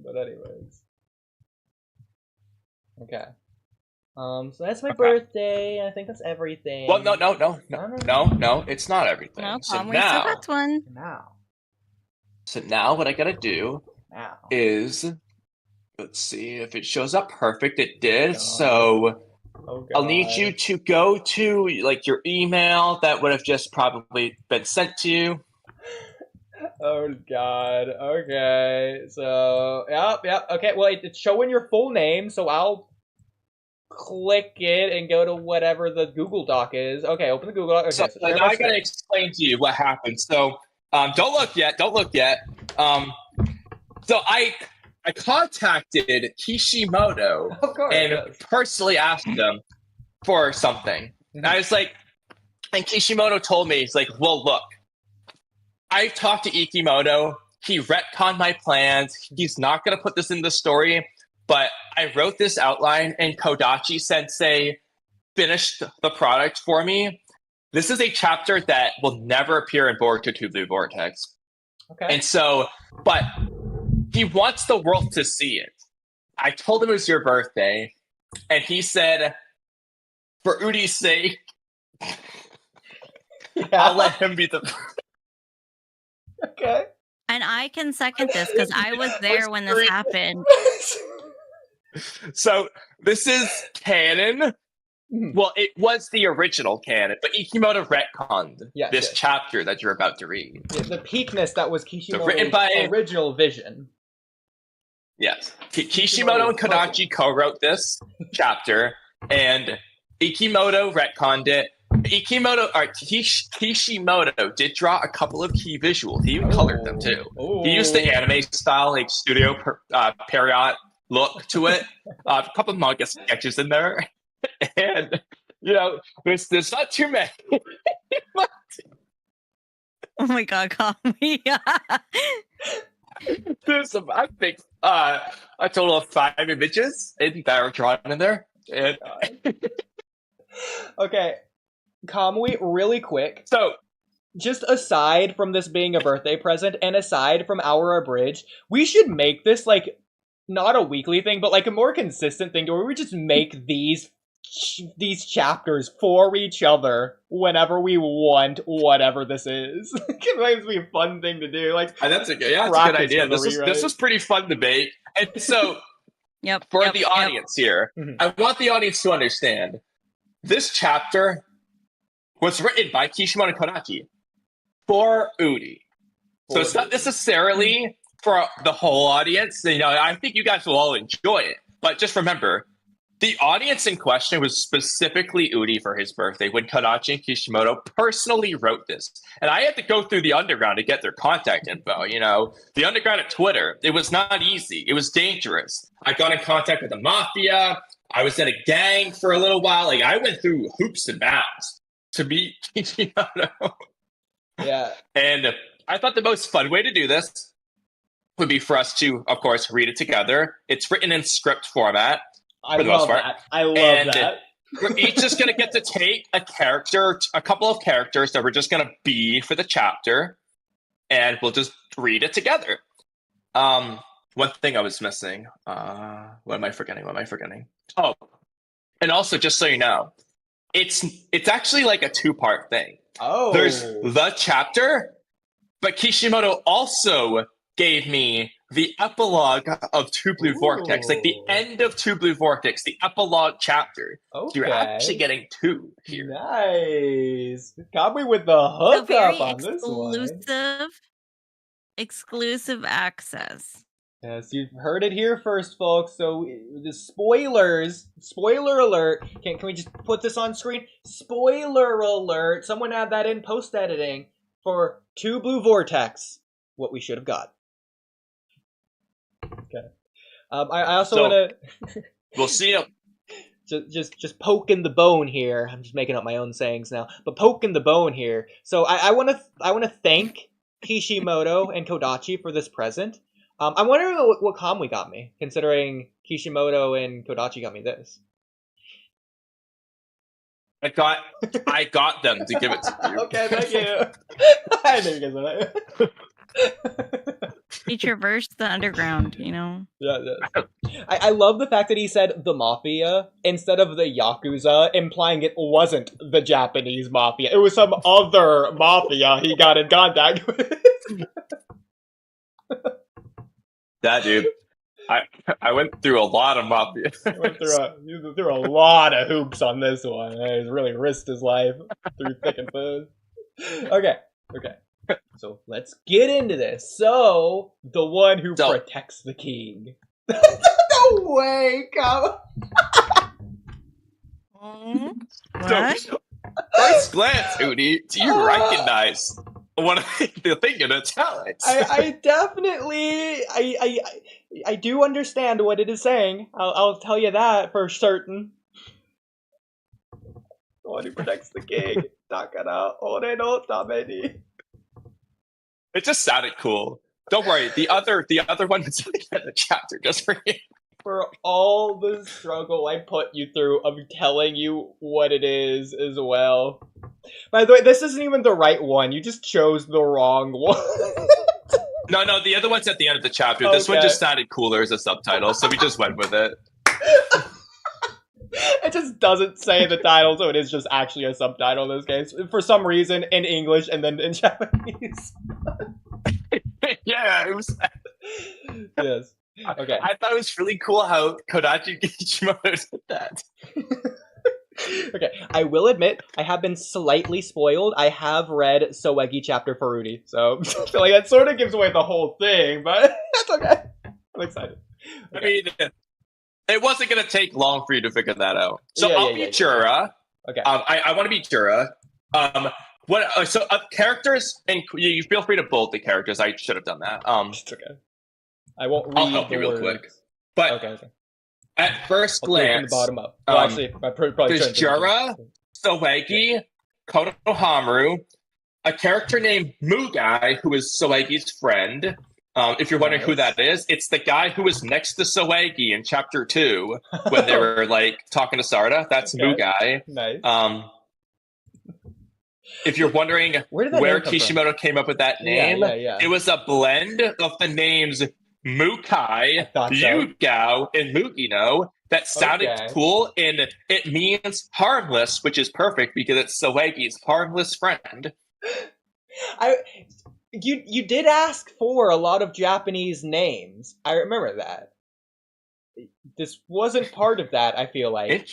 But anyways. Okay. So that's my birthday. I think that's everything. Well, no, it's not everything. No, so we still got one. So now what I gotta do is, let's see if it shows up perfect. It did. So I'll need you to go to like your email that would have just probably been sent to you. Oh God. Okay. So yep. Okay. Well, it's showing your full name, so I'll click it and go to whatever the Google Doc is. Okay, open the Google Doc. Okay, so now I gotta explain to you what happened. So don't look yet. So I contacted Kishimoto and personally asked him for something. And I was like, and Kishimoto told me, he's like, well, look, I talked to Ikimoto. He retconned my plans. He's not going to put this in the story, but I wrote this outline and Kodachi Sensei finished the product for me. This is a chapter that will never appear in Boruto 2 Blue Vortex. Okay. And so, but he wants the world to see it. I told him it was your birthday, and he said, for Oodie's sake, I'll let him be the... Okay. And I can second this because I was there when this happened. So this is canon. Well, it was the original canon, but Ikimoto retconned this chapter that you're about to read. Yeah, the peakness that was Kishimoto's original vision. Yes. Kishimoto and Kodachi co-wrote this chapter, and Ikimoto retconned it. Kishimoto did draw a couple of key visuals. He even colored them too. He used the anime style, like studio period look to it. A couple of manga sketches in there, and there's not too many. Oh my God, Kamui. There's some, I think, a total of 5 images that are drawn in there. And okay. Kamui, really quick. So, just aside from this being a birthday present, and aside from our abridged, we should make this, like, not a weekly thing, but, like, a more consistent thing, where we just make these chapters for each other whenever we want whatever this is. It might be a fun thing to do. Like, that's a good idea. This was pretty fun to make. And so, for the audience here, I want the audience to understand, this chapter was written by Kishimoto and Kodachi for Oodie. So it's not necessarily for the whole audience. I think you guys will all enjoy it. But just remember, the audience in question was specifically Oodie for his birthday when Kodachi and Kishimoto personally wrote this. And I had to go through the underground to get their contact info. The underground at Twitter, it was not easy. It was dangerous. I got in contact with the mafia. I was in a gang for a little while. Like, I went through hoops and bounds to meet Kishimoto. Yeah. And I thought the most fun way to do this would be for us to, of course, read it together. It's written in script format. I love that. We're each just going to get to take a couple of characters that we're just going to be for the chapter, and we'll just read it together. One thing I was missing. What am I forgetting? Oh, and also, just so you know, it's actually like a 2-part thing. Oh. There's the chapter, but Kishimoto also gave me the epilogue of 2 Blue Vortex, like the end of 2 Blue Vortex, the epilogue chapter. Okay. So you're actually getting 2 here. Nice. Got me with the hookup on this one. Exclusive access. Yes, you've heard it here first, folks. So the spoilers, spoiler alert. Can we just put this on screen? Spoiler alert. Someone add that in post-editing for 2 Blue Vortex. What we should have got. Okay. I also want to. We'll see you. Just poking the bone here. I'm just making up my own sayings now, but poking the bone here. So I want to thank Kishimoto and Kodachi for this present. I'm wondering what Kamui got me, considering Kishimoto and Kodachi got me this. I got them to give it to you. Okay, thank you. I knew you guys were that. He traversed the underground, you know? Yeah. I love the fact that he said the mafia instead of the Yakuza, implying it wasn't the Japanese mafia. It was some other mafia he got in contact with. That dude. I went through a lot of mafia. He went through a lot of hoops on this one. He's really risked his life through thick and thin. Okay. So let's get into this. So, the one who protects the king. No way, come. What? First glance, Oodie, do you recognize what the thing in italics? I definitely, I do understand what it is saying. I'll tell you that for certain. The one who protects the king. Takara ore no tameni. It just sounded cool. Don't worry, the other one is in the chapter just for you. For all the struggle I put you through of telling you what it is as well. By the way, this isn't even the right one. You just chose the wrong one. No, the other one's at the end of the chapter. Okay. This one just sounded cooler as a subtitle, so we just went with it. It just doesn't say the title, so it is just actually a subtitle in this case. For some reason, in English and then in Japanese. Yeah, it was... Yes. Okay. I thought it was really cool how Kodachi Kishimoto did that. Okay, I will admit, I have been slightly spoiled. I have read Soegi chapter for Oodie, so I feel like that sort of gives away the whole thing, but that's okay. I'm excited. Okay. I mean, it wasn't going to take long for you to figure that out. So I'll be Jura. Okay. I want to be Jura. Characters, and you feel free to bold the characters. I should have done that. It's okay. I won't read I'll help you real quick. But okay. At first glance, from the bottom up. Well, actually, I probably there's Jura, Soegi, Konohamaru, a character named Mugai, who is Soegi's friend. If you're wondering who that is, it's the guy who was next to Soegi in chapter 2 when they were like talking to Sarda. That's Mugai. Nice. If you're wondering where Kishimoto came up with that name, it was a blend of the names Mukai, Yugao, and Mugino that sounded cool, and it means harmless, which is perfect because it's Soegi's harmless friend. You did ask for a lot of Japanese names. I remember that. This wasn't part of that, I feel like.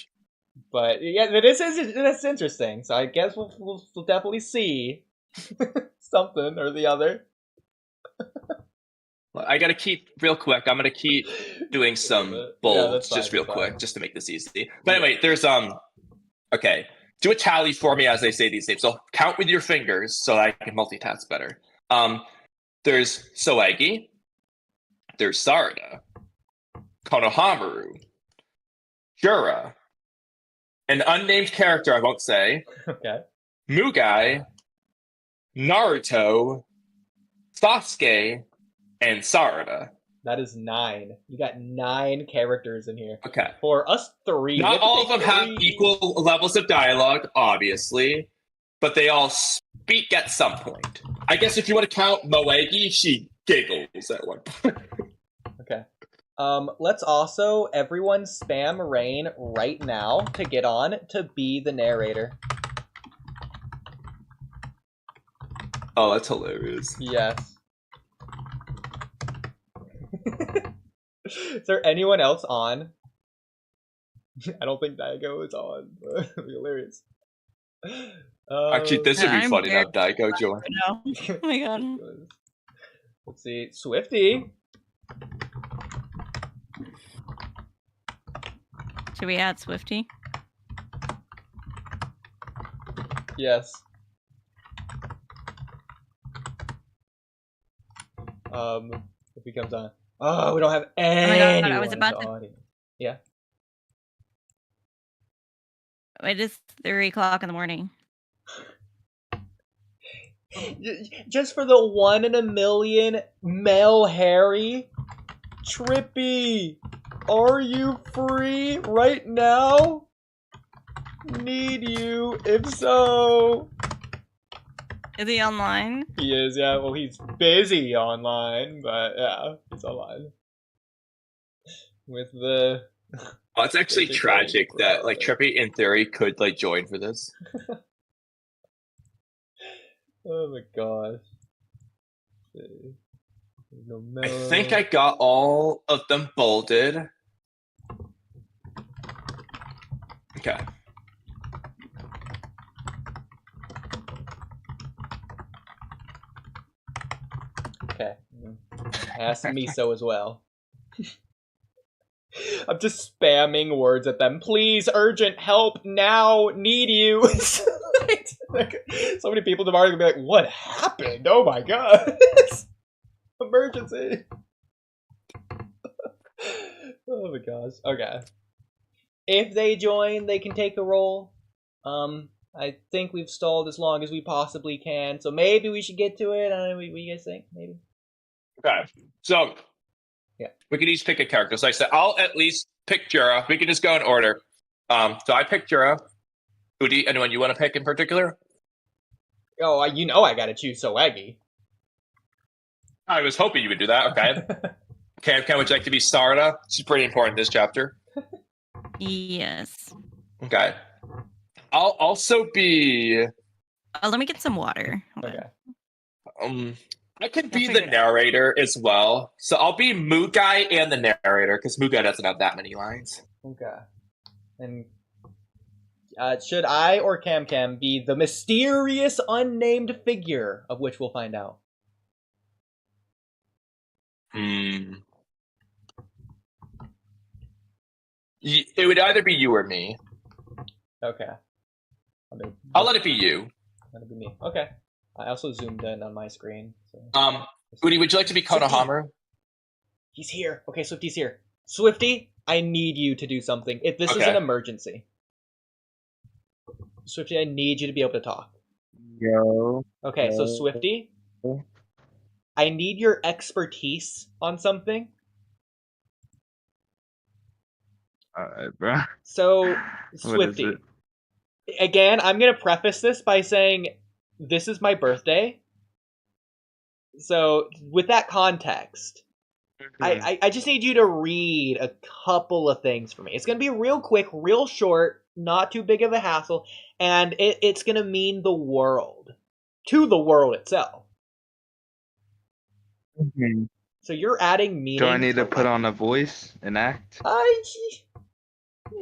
But yeah, that's interesting. So I guess we'll definitely see something or the other. I gotta keep real quick. I'm gonna keep doing some bolds just real quick, just to make this easy. But anyway, there's okay. Do a tally for me as I say these names. So count with your fingers so I can multitask better. There's Soegi. There's Sarda. Konohamaru. Jura. An unnamed character I won't say. Okay. Mugai. Naruto. Sasuke. And Sarada. That is 9. You got 9 characters in here. Okay. For us 3. Not all of them have equal levels of dialogue, obviously, but they all speak at some point. I guess if you want to count Moegi, she giggles at one point. Okay. Let's also everyone spam Rain right now to get on to be the narrator. Oh, that's hilarious. Yes. Is there anyone else on? I don't think Daigo is on. That'd be hilarious. Actually, this would be funny to have Daigo join. No. Oh my god. Let's see. Swifty. Should we add Swifty? Yes. If he comes on. Oh, we don't have anyone. I was about to. Yeah. It is 3 o'clock in the morning. Just for the 1 in a million male Harry. Trippy, are you free right now? Need you, if so. Is he online? He is, yeah. Well, he's busy online, but yeah, he's online. With the... Well, it's actually tragic that, like, Trippy, in theory, could, like, join for this. Oh my gosh. No I think I got all of them bolded. Okay. Okay. Ask me so as well. I'm just spamming words at them. Please, urgent help now, need you. So many people tomorrow are gonna be like, what happened? Oh my god. Emergency. Oh my gosh. Okay. If they join, they can take the role. I think we've stalled as long as we possibly can, so maybe we should get to it. I don't know, what do you guys think? Maybe. Okay. So yeah, we can each pick a character. So I said I'll at least pick Jura. We can just go in order. So I picked Jura. Oodie, anyone you want to pick in particular? Oh, you know I gotta choose Soegi. I was hoping you would do that. Okay. CAMCAM, would you like to be Sarda? She's pretty important in this chapter. Yes. Okay. I'll also be... Oh, let me get some water. Okay. I could be the narrator as well. So I'll be Mugai and the narrator, because Mugai doesn't have that many lines. Okay. And should I or CAMCAM be the mysterious unnamed figure, of which we'll find out? It would either be you or me. Okay. I'll let it be you. Let it be me. Okay. I also zoomed in on my screen. So. Oodie, would you like to be Konohamaru? He's here. Okay, Swifty's here. Swifty, I need you to do something. If this is an emergency. Swifty, I need you to be able to talk. Yo. Okay, so Swifty, I need your expertise on something. Alright, bro. So, Swifty, again, I'm going to preface this by saying this is my birthday. So, with that context, I just need you to read a couple of things for me. It's going to be real quick, real short, not too big of a hassle, and it's going to mean the world. To the world itself. Mm-hmm. So you're adding meaning. Do I need to put on a voice and act?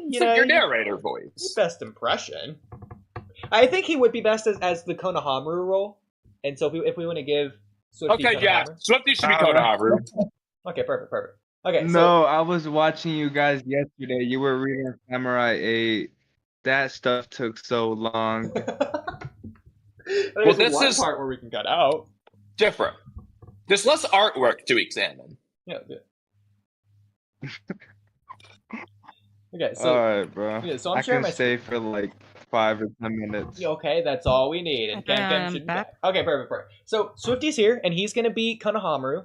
Your narrator voice. Best impression. I think he would be best as the Konohamaru role. And so if we want to give Swifty Swifty should be Konohamaru. Okay, perfect. Okay. No, I was watching you guys yesterday. You were reading Samurai 8. That stuff took so long. Well, this is part where we can cut out. Different. There's less artwork to examine. Yeah. Okay, so alright, bro. Yeah, so I can stay for like 5 or 10 minutes. Okay, that's all we need. And CAMCAM should back. Okay, perfect. So Swifty's here, and he's gonna be Konohamaru,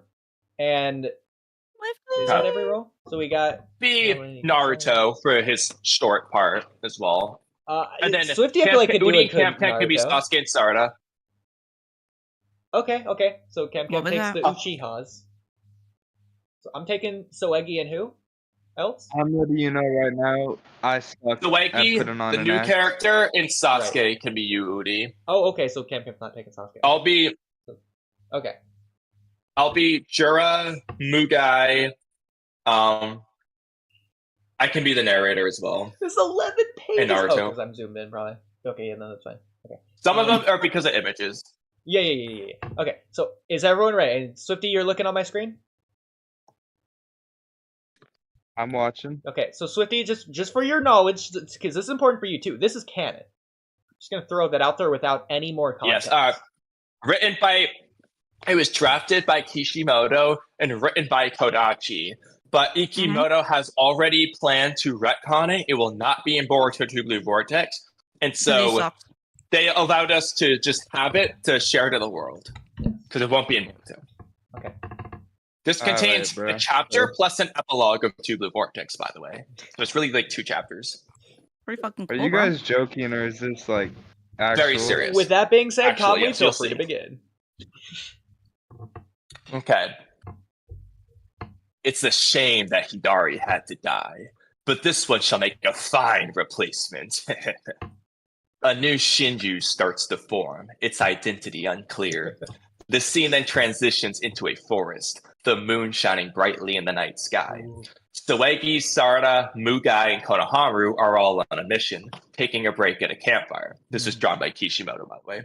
and is that every role? So we got Naruto for his short part as well. And then Swifty, I feel like could do it. CAMCAM could be Sasuke and Sarada. Okay. So CAMCAM takes the Uchihas. So I'm taking Soegi and who else? I'm letting you know right now. I suck. Soegi, the new character, and Sasuke can be you, Oodie. Oh, okay. So CAMCAM's not taking Sasuke. Okay. I'll be Jura, Mugai. I can be the narrator as well. There's 11 pages. And Naruto. Because I'm zoomed in, probably. Okay, yeah, no, that's fine. Okay. Some of them are because of images. Yeah. Okay, so is everyone ready? And Swifty, you're looking on my screen? I'm watching. Okay, so Swifty, just for your knowledge, because this is important for you too, this is canon. I'm just going to throw that out there without any more context. Yes, it was drafted by Kishimoto and written by Kodachi. But Ikimoto has already planned to retcon it. It will not be in Boruto 2 Blue Vortex. And so they allowed us to just have it to share to the world. Because it won't be in Boruto. Okay. This contains a chapter plus an epilogue of 2 Blue Vortex, by the way. So it's really like 2 chapters. Pretty fucking cool. Are you guys joking, or is this like Very serious. With that being said, Actually, Kamui, yes, feel you'll free to see. begin. Okay. It's a shame that Hidari had to die, but this one shall make a fine replacement. A new Shinju starts to form, its identity unclear. The scene then transitions into a forest, the moon shining brightly in the night sky. Soegi, Sarada, Mugai, and Konohamaru are all on a mission, taking a break at a campfire. This is drawn by Kishimoto, by the way.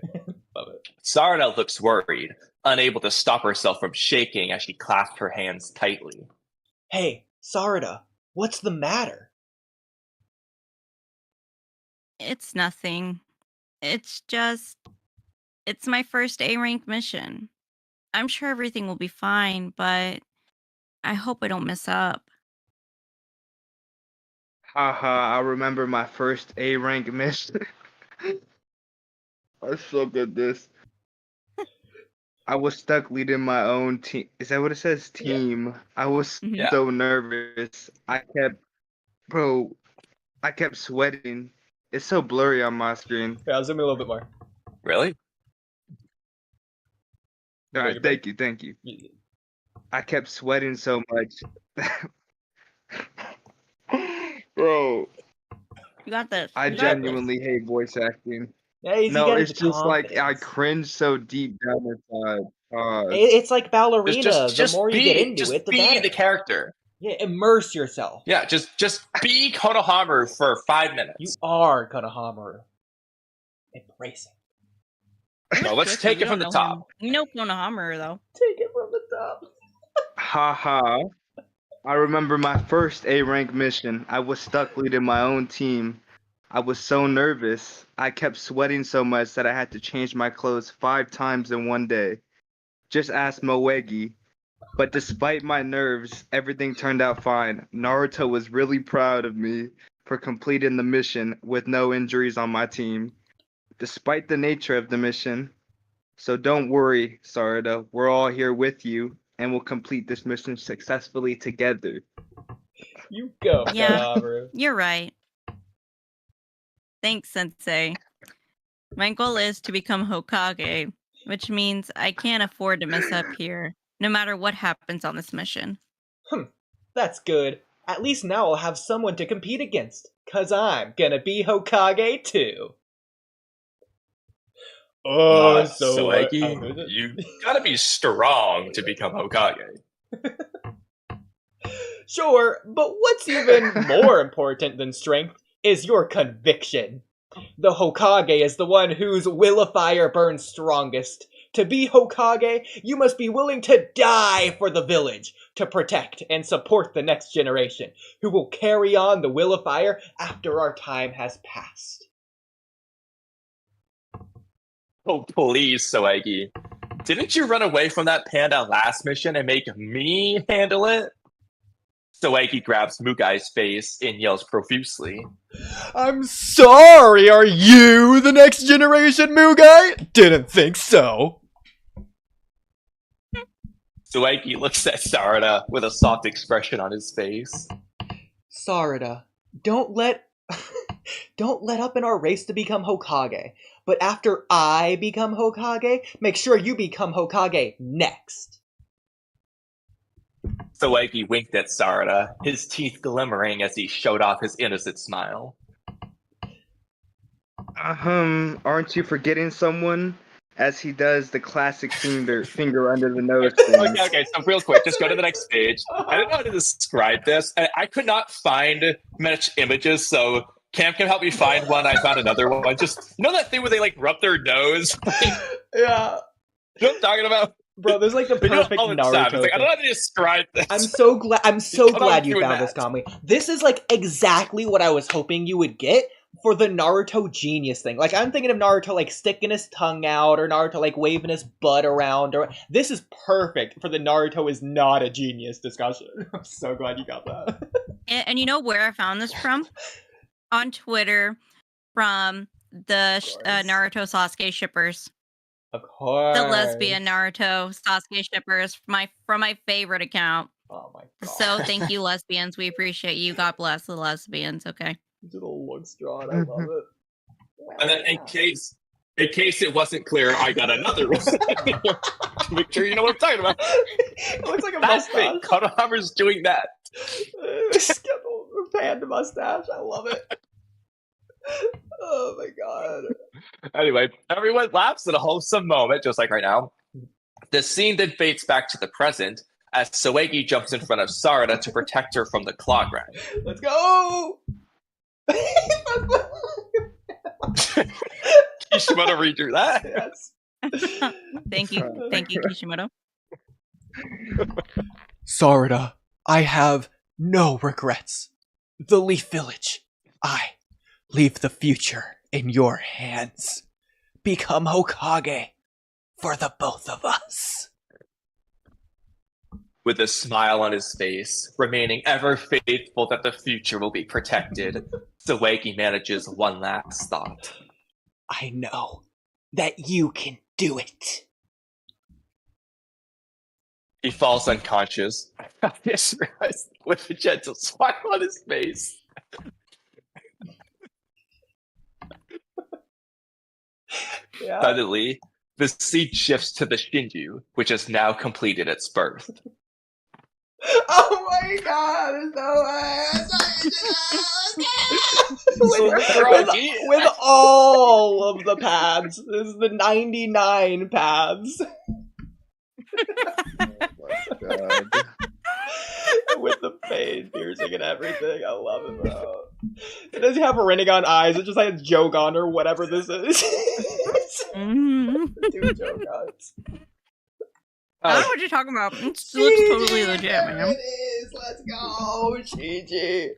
Love it. Sarada looks worried, unable to stop herself from shaking as she clasped her hands tightly. Hey, Sarada, what's the matter? It's nothing. It's my first A-rank mission. I'm sure everything will be fine, but I hope I don't mess up. Haha, I remember my first A-rank mission. I suck at this. I was stuck leading my own team. Is that what it says? Team. Yeah. I was so nervous. I kept sweating. It's so blurry on my screen. Yeah, I'll zoom in a little bit more. Really? All right, thank you. I kept sweating so much. Bro. You got this. I genuinely hate voice acting. Yeah, it's just like I cringe so deep down inside. It's like ballerina. Just the more you get into it, the better. Be the character. Yeah, immerse yourself. Yeah, just be Konohamaru for 5 minutes. You are Konohamaru. Embrace it. No, let's take it from the top. You know Konohamaru, though. Take it from the top. Haha. I remember my first A-rank mission. I was stuck leading my own team. I was so nervous. I kept sweating so much that I had to change my clothes 5 times in one day. Just ask Moegi. But despite my nerves, everything turned out fine. Naruto was really proud of me for completing the mission with no injuries on my team, despite the nature of the mission. So don't worry, Sarada. We're all here with you, and we'll complete this mission successfully together. You go, Konohamaru. You're right. Thanks, Sensei. My goal is to become Hokage, which means I can't afford to mess up here, no matter what happens on this mission. That's good. At least now I'll have someone to compete against, 'cause I'm gonna be Hokage too. Soegi, you gotta be strong to become Hokage. Sure, but what's even more important than strength is your conviction. The Hokage is the one whose will of fire burns strongest. To be Hokage, you must be willing to die for the village, to protect and support the next generation, who will carry on the will of fire after our time has passed. Oh, please, Soegi. Didn't you run away from that panda last mission and make me handle it? Soegi grabs Mugai's face and yells profusely. I'm sorry, are you the next generation, Mugai? Didn't think so. Soegi looks at Sarada with a soft expression on his face. Sarada, don't let up in our race to become Hokage. But after I become Hokage, make sure you become Hokage next. Soegi winked at Sarada, his teeth glimmering as he showed off his innocent smile. Aren't you forgetting someone? As he does the classic finger under the nose thing. Okay, so real quick, just go to the next page. I don't know how to describe this. I could not find much images, so CAMCAM helped me find one. I found another one. Just, you know that thing where they, like, rub their nose? Yeah. You know what I'm talking about? Bro, there's like the perfect Naruto. Like, I don't know how to describe this. I'm so glad you found this, Kamui. This is like exactly what I was hoping you would get for the Naruto genius thing. Like, I'm thinking of Naruto like sticking his tongue out, or Naruto like waving his butt around, or this is perfect for the Naruto is not a genius discussion. I'm so glad you got that. And you know where I found this from? On Twitter, from the Naruto Sasuke shippers. Of course. The lesbian Naruto Sasuke shippers from my favorite account. Oh my god. So thank you, lesbians. We appreciate you. God bless the lesbians, okay? Little looks drawn. I love it. And then in case In case it wasn't clear, I got another one. Make sure you know what I'm talking about. It looks like a mustache. Konohama's doing that. Panda mustache. I love it. Oh my god. Anyway, everyone laughs at a wholesome moment, just like right now. The scene then fades back to the present as Soegi jumps in front of Sarada to protect her from the claw grind. Let's go! Kishimoto redrew that. Yes. Thank you, Kishimoto. Sarada, I have no regrets. The Leaf Village. I leave the future in your hands. Become Hokage for the both of us. With a smile on his face, remaining ever faithful that the future will be protected, Soegi manages one last thought. I know that you can do it. He falls unconscious. Yes, with a gentle smile on his face. Yeah. Suddenly, the scene shifts to the Shinju, which has now completed its birth. Oh my god, there's no way. with all of the pads. This is the 99 pads. Oh my god. With the fade piercing and everything. I love it, bro. Does he have Rinnegan eyes? It just like Jogon or whatever this is. Two Jogons. I don't know what you're talking about. It looks totally legit, man. It is. Let's go, Shiji.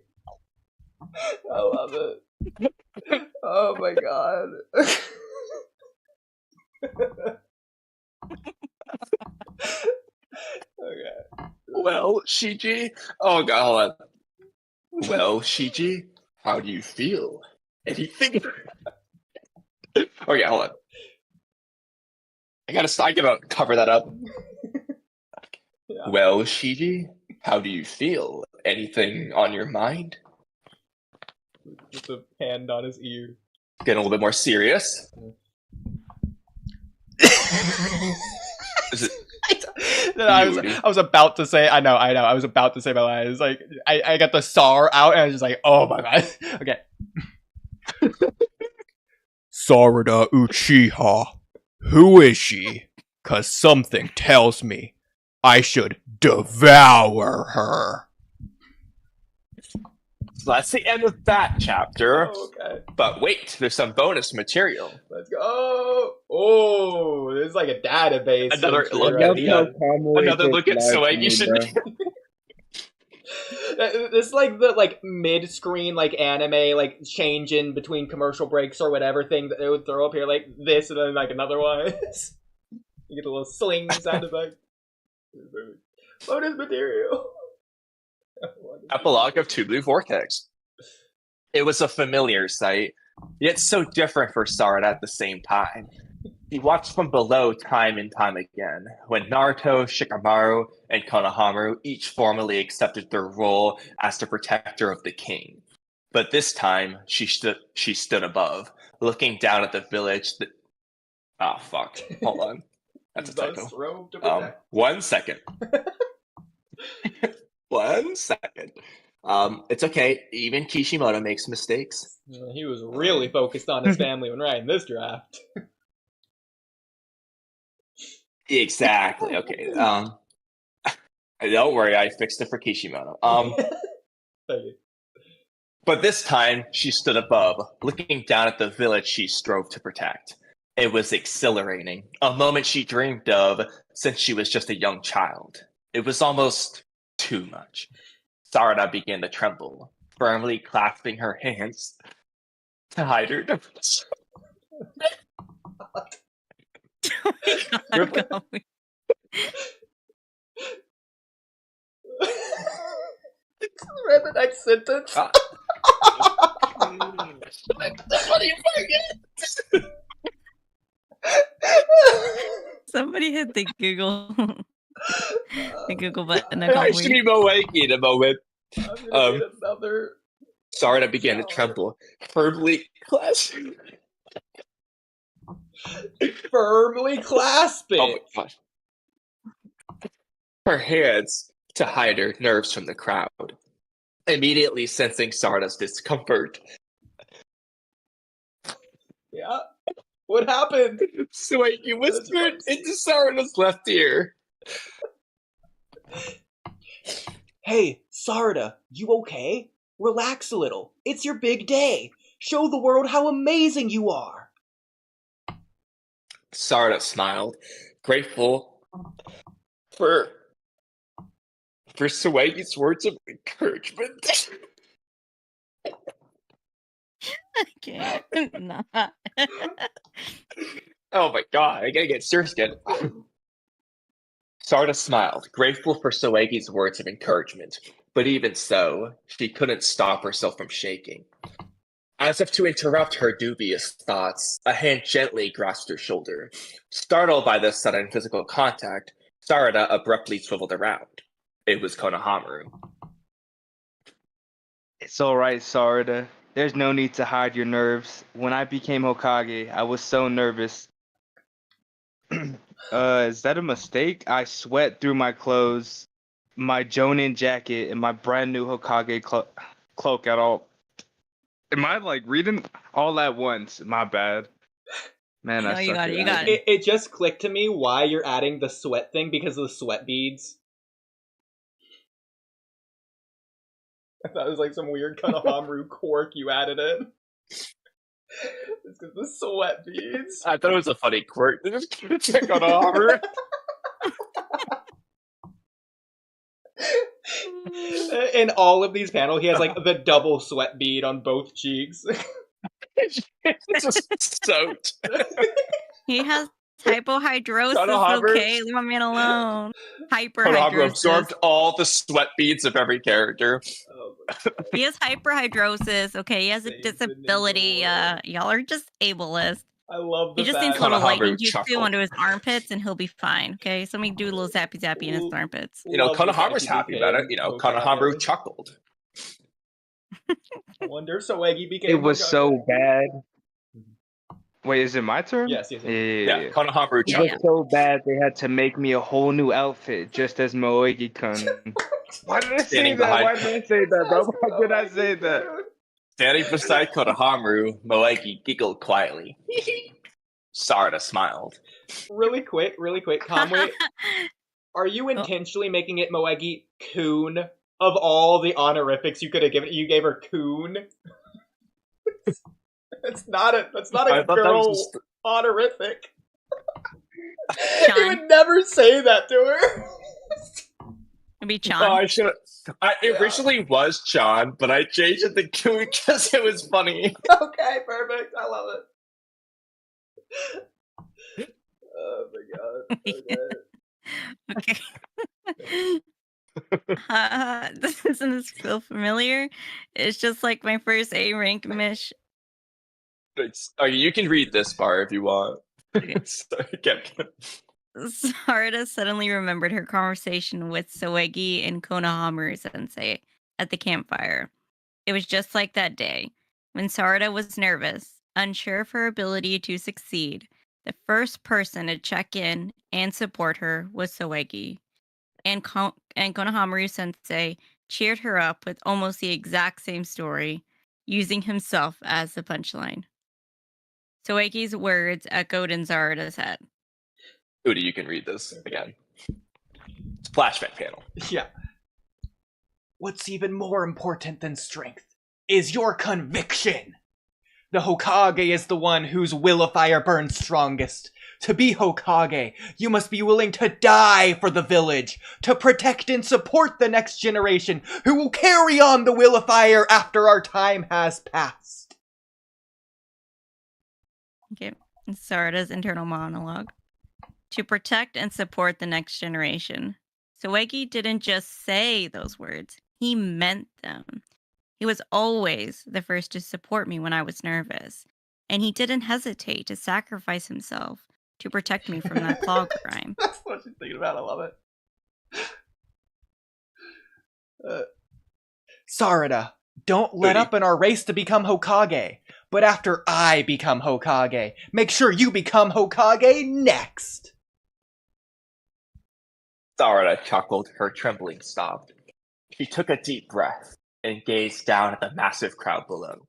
I love it. Oh my god. Okay. Well, Shiji? Oh god, hold on. Well, Shiji, how do you feel? Anything? Okay, hold on. I gotta cover that up. Yeah. Well, Shiji, how do you feel? Anything on your mind? Just a hand on his ear. Getting a little bit more serious. Is it? I was about to say. I know. I was about to say my line. It's like I got the SAR out, and I was just like, oh my god. Okay. Sarada Uchiha. Who is she? 'Cause something tells me I should devour her. So that's the end of that chapter. Oh, okay. But wait, there's some bonus material. Let's go. Oh, this is like a database. Another look right? Another look at Soegi. This is like the mid-screen anime change in between commercial breaks or whatever thing that they would throw up here like this and then another one. You get a little sling sound effect. Bonus material. Epilogue of Two Blue Vortex. It was a familiar sight, yet so different for Sarada at the same time. He watched from below time and time again, when Naruto, Shikamaru, and Konohamaru each formally accepted their role as the protector of the king. But this time, she stood above, looking down at the village that... Ah, fuck. Hold on. That's a typo. 1 second. 1 second. It's okay. Even Kishimoto makes mistakes. He was really focused on his family when writing this draft. Exactly. Okay. Don't worry, I fixed it for Kishimoto. Thank you. But this time, she stood above, looking down at the village she strove to protect. It was exhilarating, a moment she dreamed of since she was just a young child. It was almost too much. Sarada began to tremble, firmly clasping her hands to hide her nerves. Read the next sentence. What do you forget? Somebody hit the Google. The Google button. I should be Walky in a moment. Another. Sarada began to tremble, firmly clasping. Firmly clasp it. Oh my gosh. Her hands to hide her nerves from the crowd, immediately sensing Sarada's discomfort. Yeah. What happened? Swaggy whispered into Sarada's left ear. Hey, Sarada, you okay? Relax a little. It's your big day. Show the world how amazing you are. Sarada smiled, grateful for Swaggy's words of encouragement. I can't. Not. Oh my god, I gotta get serious again. Sarada smiled, grateful for Swaggy's words of encouragement, but even so, she couldn't stop herself from shaking. As if to interrupt her dubious thoughts, a hand gently grasped her shoulder. Startled by this sudden physical contact, Sarada abruptly swiveled around. It was Konohamaru. It's alright, Sarada. There's no need to hide your nerves. When I became Hokage, I was so nervous. Is that a mistake? I sweat through my clothes, my Jonin jacket, and my brand new Hokage cloak at all. Am I like reading all at once? My bad. Man, No, you got it. It just clicked to me why you're adding the sweat thing because of the sweat beads. I thought it was like some weird Konohamaru quirk you added in. It's because the sweat beads. I thought it was a funny quirk. They just check on Konohamaru. In all of these panels, he has like the double sweat bead on both cheeks. It's just soaked. He has hypohidrosis, okay? Leave my man alone. Konohamaru absorbed all the sweat beads of every character. He has hyperhidrosis, okay? He has a disability. Y'all are just ableist. I love the He just needs a little lightning jutsu onto his armpits and he'll be fine, okay? So let me do a little zappy zappy in his armpits. You know, Konohamaru's happy about it. You know, Konohamaru chuckled. I wonder if Swaggy became It was Hokage. so bad. Wait, is it my turn? Yes. Yeah. Konohamaru It chuckled. was so bad they had to make me a whole new outfit just as Moegi-kun. Why did I say that? Why did I say that, bro? Why did I say that? Standing beside Konohamaru, Moegi giggled quietly. Sarada smiled. Really quick, Kamui, are you intentionally making it Moegi-kun? Of all the honorifics you could have given, you gave her Kun. That's not a girl honorific. You would never say that to her. It'd be Chan. Oh, I should. It originally was Chan, but I changed it to Kun because it was funny. Okay, perfect. I love it. Oh my god. Okay. Doesn't this feel familiar? It's just like my first A rank mission. You can read this bar if you want. Okay. Sorry, Sarada suddenly remembered her conversation with Soegi and Konohamaru sensei at the campfire. It was just like that day, when Sarada was nervous, unsure of her ability to succeed. The first person to check in and support her was Soegi. And Konohamaru sensei cheered her up with almost the exact same story, using himself as the punchline. Soegi's words echoed in Sarada's head. Oodie, you can read this again. It's a flashback panel. Yeah. What's even more important than strength is your conviction. The Hokage is the one whose will of fire burns strongest. To be Hokage, you must be willing to die for the village, to protect and support the next generation who will carry on the will of fire after our time has passed. Okay, Sarada's internal monologue. To protect and support the next generation. Soegi didn't just say those words, he meant them. He was always the first to support me when I was nervous, and he didn't hesitate to sacrifice himself to protect me from that claw crime. That's what she's thinking about. I love it. Sarada, don't let up in our race to become Hokage. But after I become Hokage, make sure you become Hokage next! Sarada chuckled, her trembling stopped. She took a deep breath and gazed down at the massive crowd below.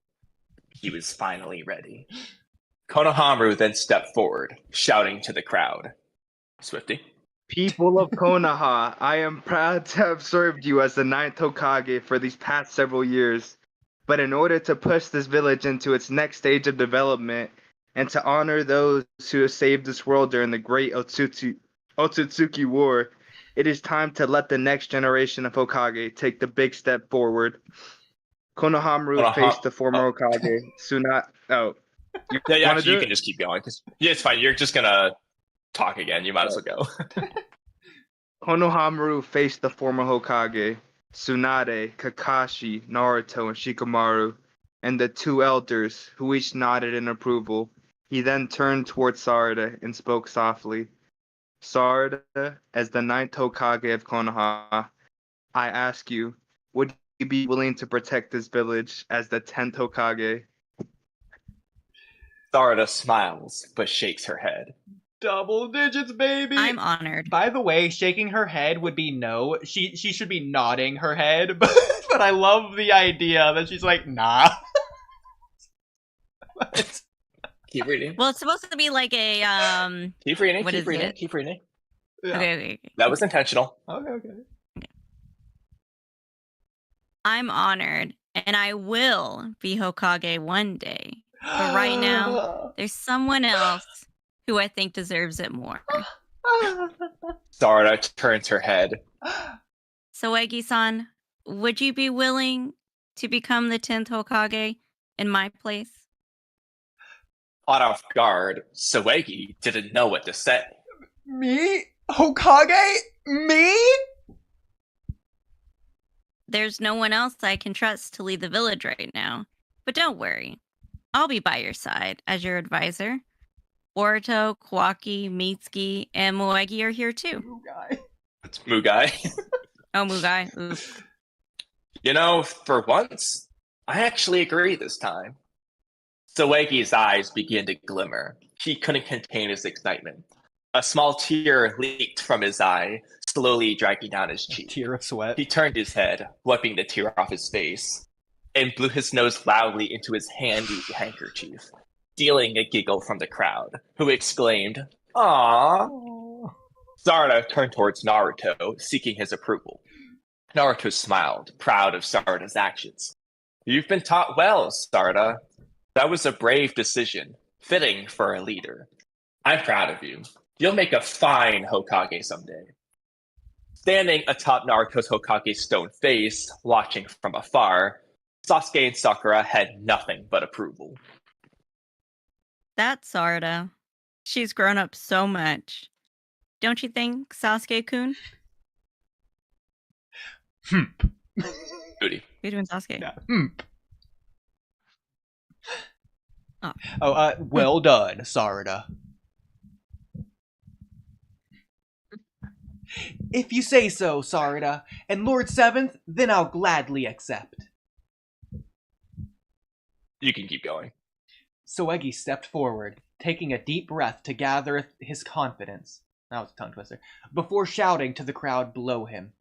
He was finally ready. Konohamaru then stepped forward, shouting to the crowd. Swifty? People of Konoha, I am proud to have served you as the 9th Hokage for these past several years. But in order to push this village into its next stage of development, and to honor those who have saved this world during the Great Otsutsuki War, it is time to let the next generation of Hokage take the big step forward. Konohamaru faced the former Hokage, Tsunade. Oh. You can just keep going. Yeah, it's fine. You're just going to talk again. You might as well go. Konohamaru faced the former Hokage, Tsunade, Kakashi, Naruto, and Shikamaru, and the two elders, who each nodded in approval. He then turned towards Sarada and spoke softly. Sarada, as the 9th Hokage of Konoha, I ask you, would you be willing to protect this village as the 10th Hokage? Sarada smiles, but shakes her head. Double digits, baby! I'm honored. By the way, shaking her head would be no. She should be nodding her head, but I love the idea that she's like, nah. Keep reading. Well, it's supposed to be like a Keep reading. What keep is reading. it? Keep reading. Yeah. Okay. That was intentional. Okay. I'm honored, and I will be Hokage one day. But right now, there's someone else who I think deserves it more. Sarada turns her head. So, Egi-san, would you be willing to become the 10th Hokage in my place? Caught off guard, Soegi didn't know what to say. Me? Hokage? Me? There's no one else I can trust to lead the village right now. But don't worry. I'll be by your side as your advisor. Boruto, Kawaki, Mitsuki, and Moegi are here too. Mugai. It's Mugai. Oh, Mugai. Oof. You know, for once, I actually agree this time. Soegi's eyes began to glimmer. He couldn't contain his excitement. A small tear leaked from his eye, slowly dragging down his cheek. Tear of sweat. He turned his head, wiping the tear off his face, and blew his nose loudly into his handy handkerchief, stealing a giggle from the crowd, who exclaimed, "Aww." Sarada turned towards Naruto, seeking his approval. Naruto smiled, proud of Sarada's actions. "You've been taught well, Sarada. That was a brave decision, fitting for a leader. I'm proud of you. You'll make a fine Hokage someday." Standing atop Naruto's Hokage stone face, watching from afar, Sasuke and Sakura had nothing but approval. That's Sarada. She's grown up so much. Don't you think, Sasuke-kun? Oodie. You're doing Sasuke. Yeah. Oh. Well done, Sarada. If you say so, Sarada, and Lord Seventh, then I'll gladly accept. You can keep going. Soegi stepped forward, taking a deep breath to gather his confidence. That was a tongue twister. Before shouting to the crowd below him.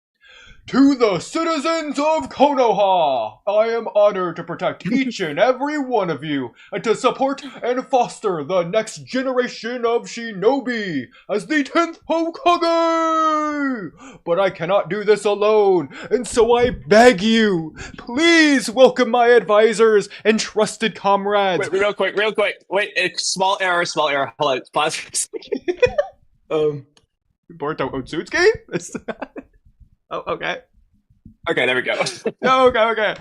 To the citizens of Konoha, I am honored to protect each and every one of you, and to support and foster the next generation of shinobi as the 10th Hokage! But I cannot do this alone, and so I beg you, please welcome my advisors and trusted comrades. Wait, real quick. Wait, small error. Hold on, pause for a second. Boruto Otsutsuki? Oh, okay. Okay, there we go. Okay.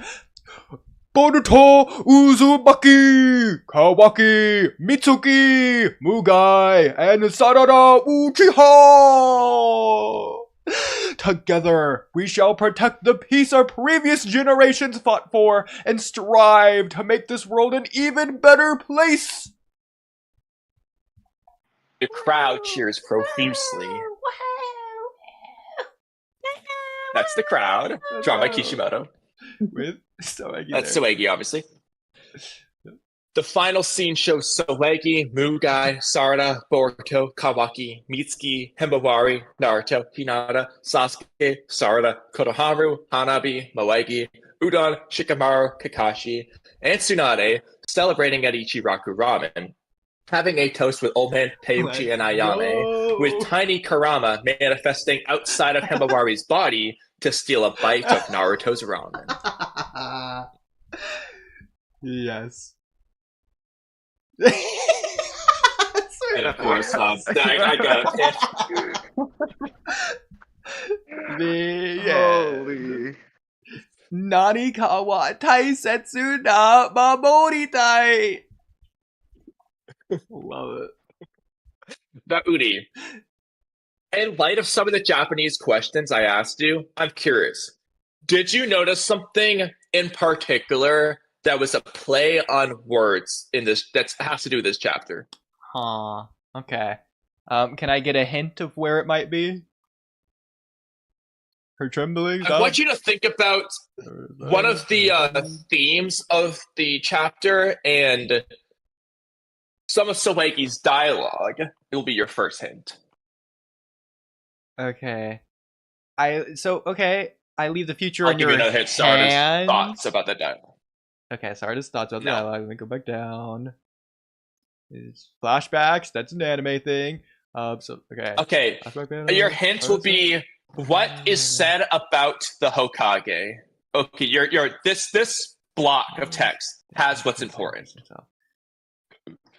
Boruto Uzumaki, Kawaki, Mitsuki, Mugai, and Sarada Uchiha! Together, we shall protect the peace our previous generations fought for and strive to make this world an even better place! The crowd cheers profusely. That's the crowd, drawn by Kishimoto. With Soegi. That's Soegi, obviously. The final scene shows Soegi, Mugai, Sarada, Boruto, Kawaki, Mitsuki, Himawari, Naruto, Hinata, Sasuke, Sarada, Konohamaru, Hanabi, Moegi, Udon, Shikamaru, Kakashi, and Tsunade celebrating at Ichiraku Ramen, having a toast with Old Man Teuchi and Ayame, with Tiny Karama manifesting outside of Himawari's body to steal a bite of Naruto's ramen. Yes. And of course, I got it. Holy. Nani kawa taisetsu na mamoritai. Love it. Now, Oodie, in light of some of the Japanese questions I asked you, I'm curious. Did you notice something in particular that was a play on words in this that has to do with this chapter? Huh. Okay. Can I get a hint of where it might be? Her trembling. I want you to think about one of the themes of the chapter and some of Soegi's dialogue. It will be your first hint. Okay. I leave the future I'll in give your you another hint. Sarda's thoughts about the dialogue. Okay, Sarda's thoughts about the dialogue. Let me go back down. It's flashbacks. That's an anime thing. Okay. Your hint will be what is said about the Hokage. Okay, your this block of text has what's important.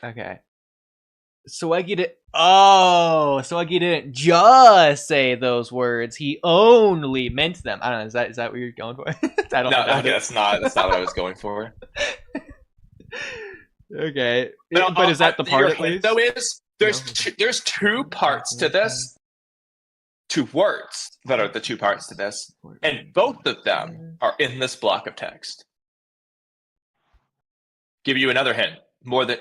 Okay. Soegi didn't just say those words. He only meant them. I don't know. Is that what you're going for? That's not what I was going for. Okay, but is that the part at least? Though there's two parts to this, two words that are the two parts to this, and both of them are in this block of text. Give you another hint.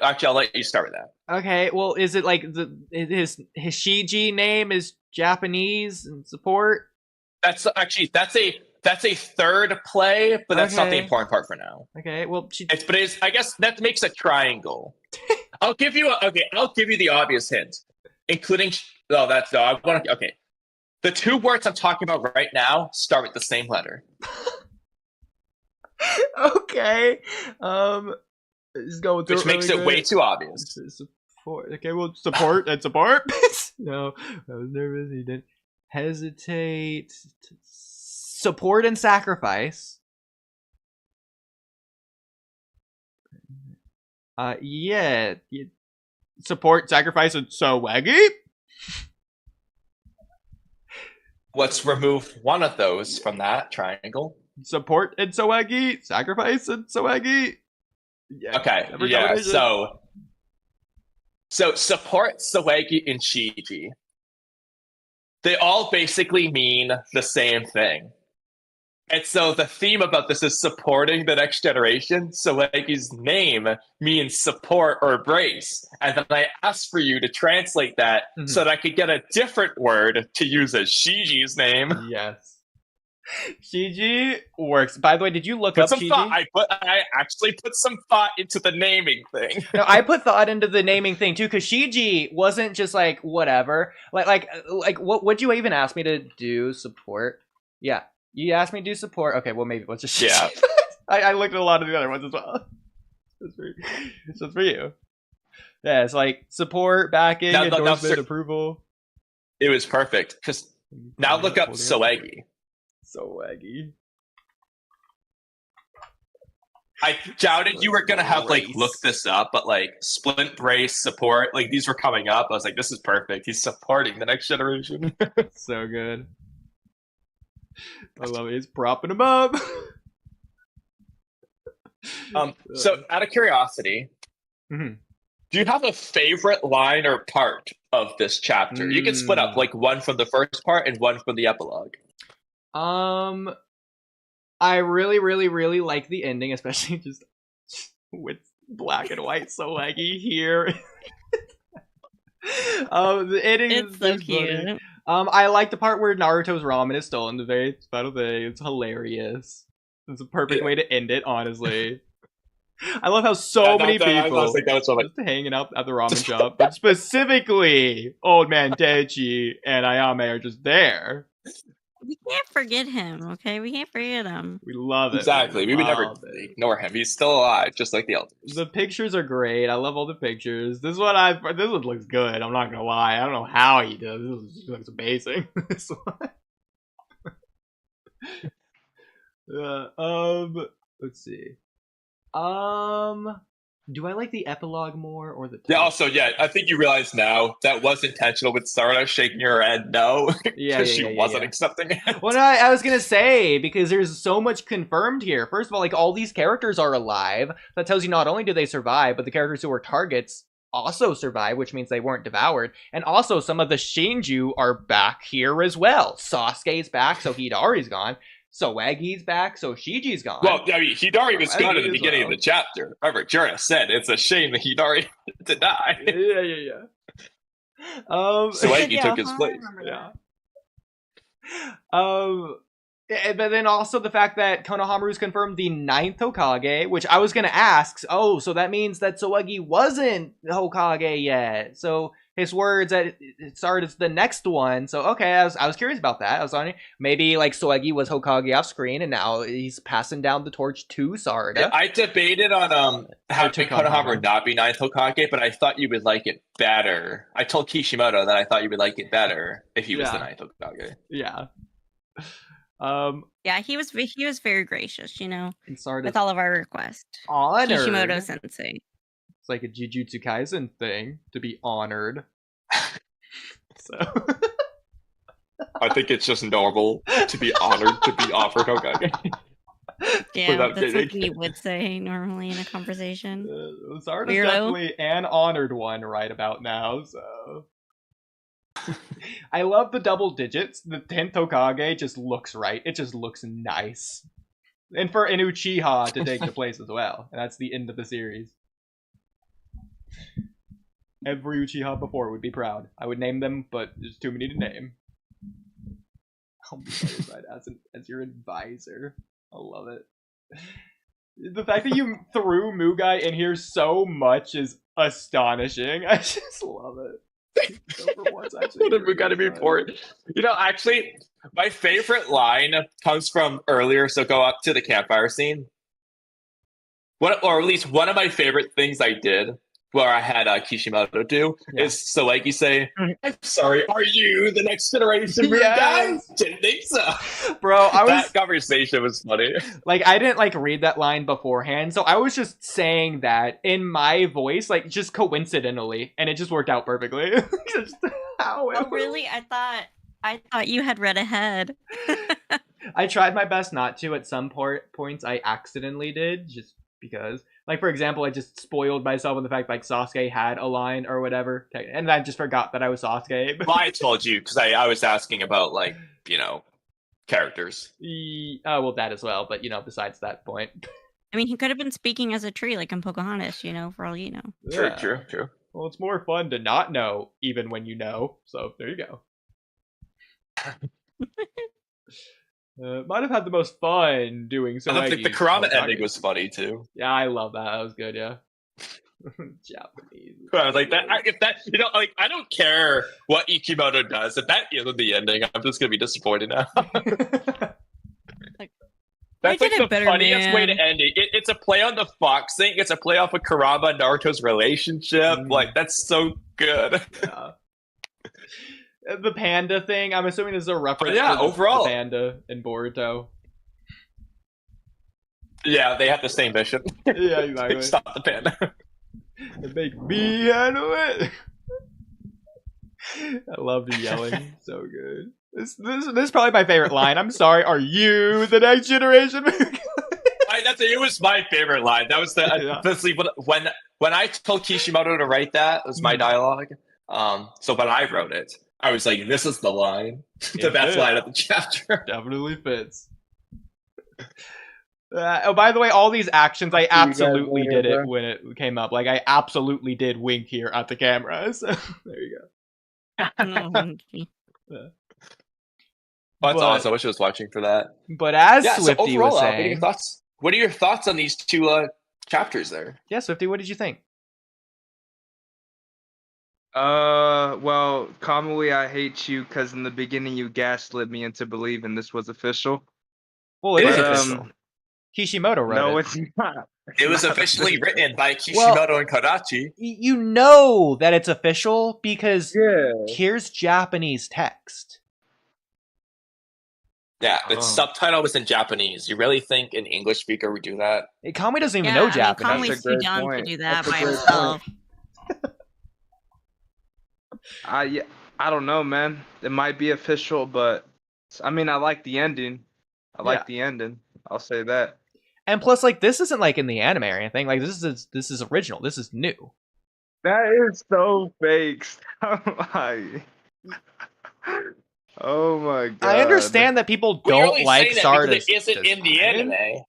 Actually, I'll let you start with that. Okay, well, is it like his Shiji name is Japanese and support? That's a third play, but that's not the important part for now. Okay, well, I guess that makes a triangle. I'll give you the obvious hint, including okay. The two words I'm talking about right now start with the same letter. Okay. Let's go with which makes it way too obvious. Support. Okay, well, support and support. No, I was nervous. He didn't hesitate. Support and sacrifice. Yeah. Support, sacrifice, and Soegi. Let's remove one of those from that triangle. Support and Soegi. Sacrifice and Soegi. Yeah, okay. Yeah. So support, Soegi, and Shiji. They all basically mean the same thing. And so the theme about this is supporting the next generation. Soegi's name means support or embrace. And then I asked for you to translate that so that I could get a different word to use as Shiji's name. Yes. Shiji works. By the way, did you look up Shiji? I actually put some thought into the naming thing. No, I put thought into the naming thing too, because Shiji wasn't just like whatever. Like what would you even ask me to do? Support? Yeah, you asked me to do support. Okay, well maybe let's just I looked at a lot of the other ones as well. It's for you. Yeah, it's like support, backing, endorsement, approval. It was perfect. Because now look up Soegi. Soegi. I doubted you were gonna have look this up, but splint brace support, these were coming up. I was like, this is perfect. He's supporting the next generation. So good. I love it. He's propping him up. So out of curiosity, do you have a favorite line or part of this chapter? You can split up one from the first part and one from the epilogue. I really, really, really like the ending, especially just with black and white Soegi here. The ending is so cute. Funny. I like the part where Naruto's ramen is stolen, the very final thing. It's hilarious. It's a perfect way to end it, honestly. I love how so many people just hanging out at the ramen shop, but specifically Old Man Teichi and Ayame are just there. We can't forget him, okay? We can't forget him. We love it. Exactly. We would never ignore him. He's still alive, just like the elders. The pictures are great. I love all the pictures. This one looks good. I'm not gonna lie. I don't know how he does. This looks amazing. This one. Let's see. Do I like the epilogue more or the Yeah, also, I think you realize now that was intentional with Sarah shaking her head no. Because she wasn't accepting it. Well, no, I was gonna say, because there's so much confirmed here. First of all, like, all these characters are alive. That tells you not only do they survive, but the characters who were targets also survive, which means they weren't devoured. And also, some of the Shinju are back here as well. Sasuke's back, so Hidari's gone. Soagi's back, so Shiji's gone. Well, I mean, Hidari was gone at the beginning of the chapter. Remember, Jura said it's a shame that Hidari to die. Yeah. Soagi took his place. But then also the fact that Konohamaru's confirmed the 9th Hokage, which I was going to ask, so that means that Soagi wasn't Hokage yet. So his words that it started as the next one. So, okay, I was curious about that. I was wondering, maybe, like, Soagi was Hokage off screen, and now he's passing down the torch to Sarada. Yeah, I debated on how to Konohamaru not be 9th Hokage, but I thought you would like it better. I told Kishimoto that I thought you would like it better if he was the 9th Hokage. Yeah. Yeah, he was very gracious, with Sarada's all of our requests. Honored. Kishimoto Sensei. It's like a Jujutsu Kaisen thing to be honored. So I think it's just normal to be honored to be offered Hokage. Yeah, that's something you would say normally in a conversation. Sarada's definitely an honored one right about now, so I love the double digits. The 10th Hokage just looks right. It just looks nice. And for an Uchiha to take the place as well. And that's the end of the series. Every Uchiha before would be proud. I would name them, but there's too many to name. I'll be satisfied as your advisor. I love it. The fact that you threw Mugai in here so much is astonishing. I just love it. What have we got to be important? Actually, my favorite line comes from earlier, so go up to the campfire scene. Or at least one of my favorite things I did, where I had Kishimoto do, is Soagi say, "I'm sorry, are you the next generation guy?" Didn't think so. Bro, that conversation was funny. Like, I didn't, read that line beforehand, so I was just saying that in my voice, just coincidentally, and it just worked out perfectly. Oh, really? I thought you had read ahead. I tried my best not to. At some points, I accidentally did, just because. Like, for example, I just spoiled myself with the fact, Sasuke had a line or whatever. And I just forgot that I was Sasuke. Well, I told you, because I was asking about, characters. Well, that as well. But, besides that point. I mean, he could have been speaking as a tree, like in Pocahontas, for all you know. Yeah. True. Well, it's more fun to not know, even when you know. So, there you go. Might have had the most fun doing so. I think the Kurama ending was funny too. Yeah, I love that. That was good. Yeah. Japanese. I was like that. I don't care what Ikimoto does. If that isn't the ending, I'm just gonna be disappointed now. That's the funniest way to end it. It's a play on the Fox thing. It's a play off of Kurama and Naruto's relationship. That's so good. Yeah. The panda thing, I'm assuming this is a reference to overall. The panda in Boruto. Yeah, they have the same mission. Yeah, exactly. Stop the panda. Make me handle it. I love the yelling. So good. This is probably my favorite line. I'm sorry, are you the next generation? It was my favorite line. That was when I told Kishimoto to write that, it was my dialogue. So when I wrote it, I was like, this is the line. The best line of the chapter. Definitely fits. By the way, all these actions, I absolutely did it when it came up. I absolutely did wink here at the camera. So, there you go. That's awesome. I wish I was watching for that. But as Swifty overall, was saying... what are your thoughts on these two chapters there. Yeah, Swifty, what did you think? Well, Kamui, I hate you because in the beginning you gaslit me into believing this was official. Well, it is official. Kishimoto wrote it. No, it's not. It was officially written by Kishimoto and Kodachi. You know that it's official because here's Japanese text. Yeah, the subtitle was in Japanese. You really think an English speaker would do that? Kamui doesn't even know Japanese. Kamui's too dumb to do that by himself. I don't know, man. It might be official, but I mean, I like the ending. I like the ending. I'll say that. And plus, like, this isn't like in the anime or anything. Like, this is original. This is new. That is so fake. Oh my god! I understand that people don't like Sarda. It isn't in the anime.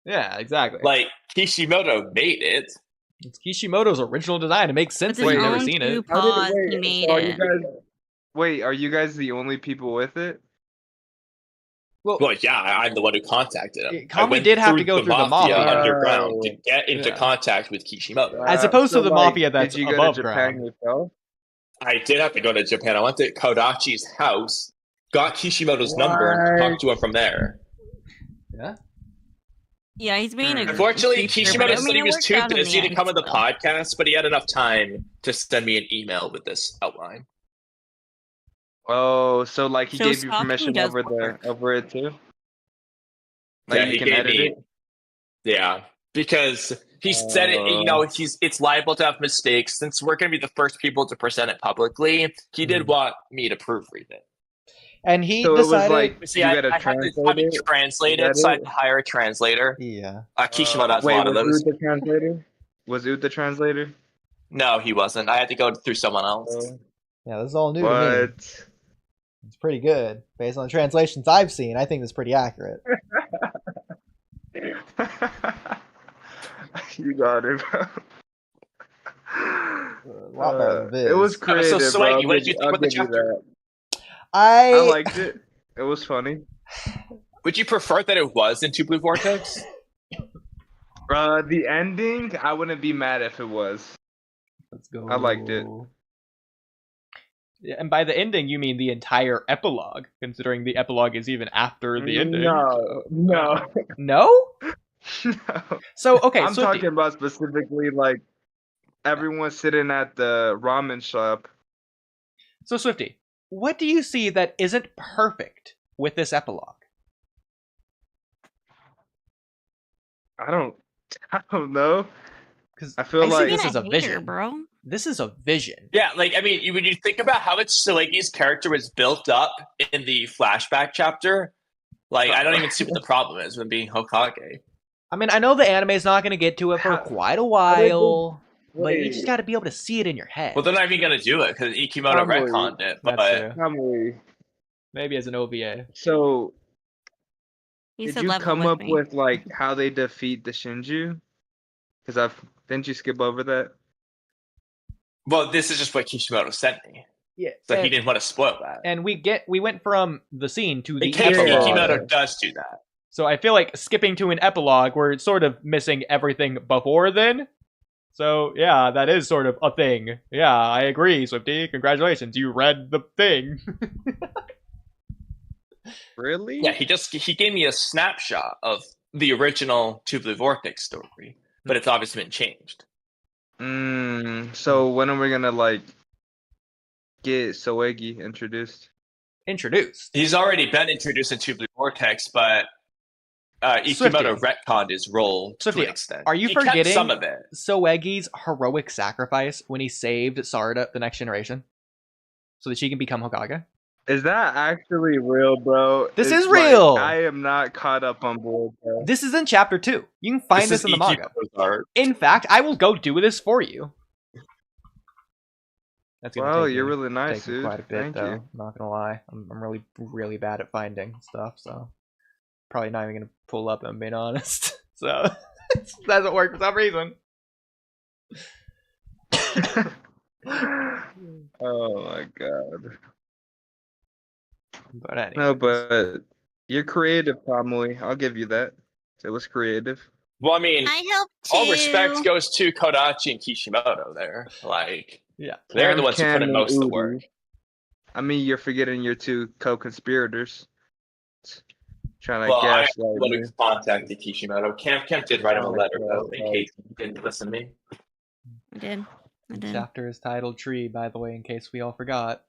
Yeah, exactly. Like Kishimoto made it. It's Kishimoto's original design. It makes sense that you've never seen it. He made it. Wait, are you guys the only people with it? Well, yeah, I'm the one who contacted him. Kamui did have to go through the mafia underground to get into contact with Kishimoto, as opposed to the mafia that's did you above go to Japan ground. yourself? I did have to go to Japan. I went to Kodachi's house, got Kishimoto's number, and talked to him from there. Yeah. Yeah, he's being a. Unfortunately, Kishimoto said he was too busy to come on the podcast, but he had enough time to send me an email with this outline. Oh, so like he gave you permission over it too? Like yeah, he gave me. Yeah, because he said it. You know, it's liable to have mistakes. Since we're going to be the first people to present it publicly, he did want me to proofread it. And he decided. It was like, see, I had to translate it, so I had to hire a translator. Yeah. Kishimoto has a lot of those. Was Ood the translator? Was Ood the translator? No, he wasn't. I had to go through someone else. Yeah, this is all new to me. It's pretty good. Based on the translations I've seen, I think it's pretty accurate. You got it, bro. A lot better than this. It was creative, so Swaggy, what did you think about the chapter? I liked it. It was funny. Would you prefer that it was in Two Blue Vortex? The ending, I wouldn't be mad if it was. Let's go. I liked it. Yeah, and by the ending, you mean the entire epilogue, considering the epilogue is even after the ending. No. No? No. So, okay, I'm talking about specifically, like, everyone sitting at the ramen shop. So, Swifty, what do you see that isn't perfect with this epilogue? I don't know. Because I feel like this is a vision, bro. This is a vision. Yeah, like, I mean, when you think about how much Selegi's character was built up in the flashback chapter, like, I don't even see what the problem is with being Hokage. I mean, I know the anime is not going to get to it for quite a while, but you just got to be able to see it in your head. Well, they're not even going to do it because Ikimoto retconned it. But maybe as an OVA. So, did you come up with, like, how they defeat the Shinju? Because didn't you skip over that? Well, this is just what Kishimoto sent me. Yeah. So he didn't want to spoil that. And we went from the scene to the epilogue. Kishimoto does do that. So I feel like skipping to an epilogue, we're sort of missing everything before then. So yeah, that is sort of a thing. Yeah, I agree, Swifty. Congratulations, you read the thing. Really? Yeah, he gave me a snapshot of the original Two Blue Vortex story, but it's obviously been changed. So when are we gonna, like, get Soegi introduced? He's already been introduced in Two Blue Vortex, but Ikimoto retconned his role to an extent. Are you forgetting some of it? Soegi's heroic sacrifice when he saved Sarda, the next generation, so that she can become Hokage? Is that actually real, bro? This is real. Like, I am not caught up on board, bro. This is in chapter 2. You can find this in the manga. In fact, I will go do this for you. That's wow, you're really nice, dude. Quite a bit, though. I'm not gonna lie. I'm really, really bad at finding stuff, so probably not even gonna pull up. I'm being honest. So it doesn't work for some reason. Oh my god. But anyway. No, but you're creative, Kamui. I'll give you that. It was creative. Well, I mean, I help too. all respect goes to Kodachi and Kishimoto there. Like, yeah, they're the ones who put in most of the work. I mean, you're forgetting your two co-conspirators. Trying to gaslight me. I contacted Kishimoto. CAMCAM did write him a letter, though, in case he didn't listen to me. I did. The chapter is titled Tree, by the way, in case we all forgot.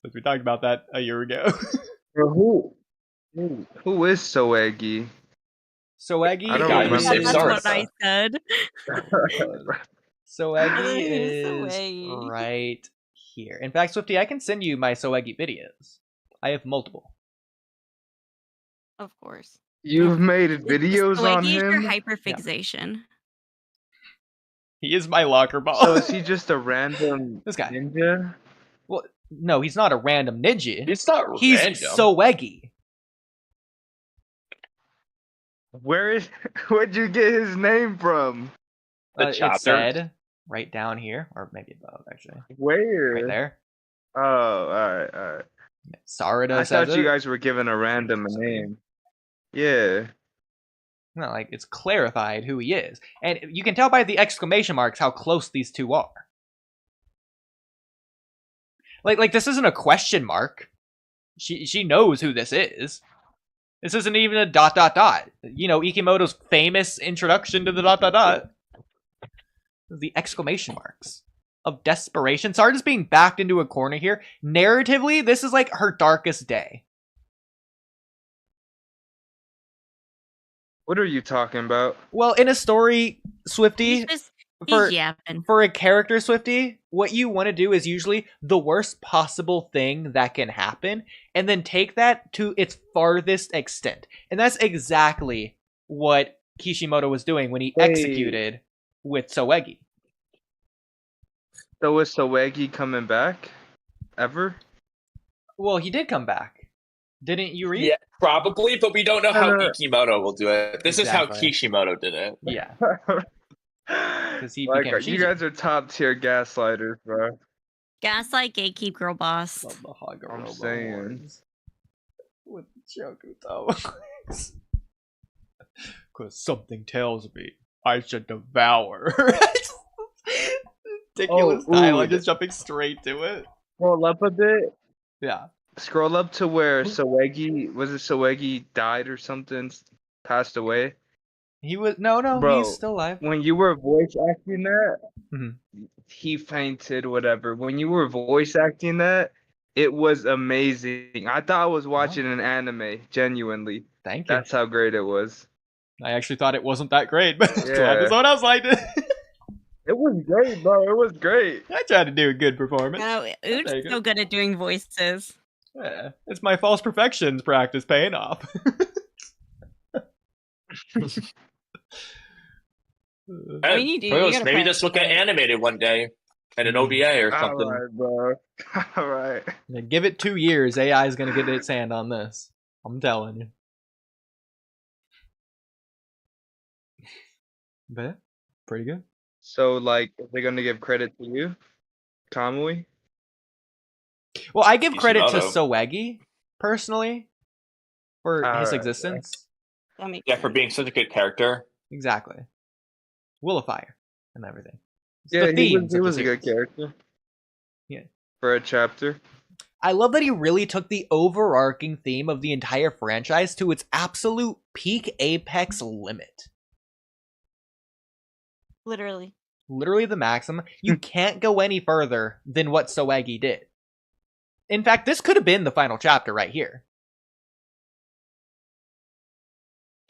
But we talked about that a year ago. Who is Soegi? Soegi I don't remember. That's what I said. Soegi is right here. In fact, Swifty, I can send you my Soegi videos. I have multiple. Of course. You've made videos on him? Your hyperfixation. Yeah. He is my locker ball. So is he just a random ninja? Well, no, he's not a random ninja. He's not random. He's Soegi. Where'd you get his name from? The chapter. It said right down here, or maybe above, actually. Where? Right there. Oh, alright. Sarada I thought you guys were given a random name. Yeah. No, like, it's clarified who he is. And you can tell by the exclamation marks how close these two are. Like this isn't a question mark. She knows who this is. This isn't even a ... You know, Ikimoto's famous introduction to the ... The exclamation marks of desperation. Sarada's being backed into a corner here. Narratively, this is like her darkest day. What are you talking about? Well, in a story, Swifty, for a character, Swifty, what you want to do is usually the worst possible thing that can happen, and then take that to its farthest extent. And that's exactly what Kishimoto was doing when he executed with Soegi. So is Soegi coming back? Ever? Well, he did come back. Didn't you read? Yeah, probably, but we don't know how Ikimoto will do it. This is how Kishimoto did it. Yeah. Because he like, became you guys are top tier gaslighters, bro. Gaslight, gatekeep, girl boss. I'm saying. With Chokuto. Because something tells me I should devour. Ridiculous dialogue, just jumping straight to it. Scroll up a bit. Yeah. Scroll up to where Soegi died or something, passed away. He was bro, he's still alive. When you were voice acting that, he fainted, whatever. When you were voice acting that, it was amazing. I thought I was watching an anime, genuinely. Thank you. That's how great it was. I actually thought it wasn't that great, but glad someone else liked it. It was great, bro. It was great. I tried to do a good performance. Oodie's so good at doing voices. Yeah, it's my false perfections practice paying off. Maybe this will get animated one day in an OVA or something. Alright, bro. Alright. Yeah, give it 2 years, AI is going to get its hand on this. I'm telling you. But yeah, pretty good. So, like, are they going to give credit to you? Kamui? Well, I give credit to Soegi, personally, for his existence. Yeah, for being such a good character. Exactly. Will of Fire and everything. Yeah, he was a good character. Yeah. For a chapter. I love that he really took the overarching theme of the entire franchise to its absolute peak apex limit. Literally the maximum. You can't go any further than what Soegi did. In fact, this could have been the final chapter right here.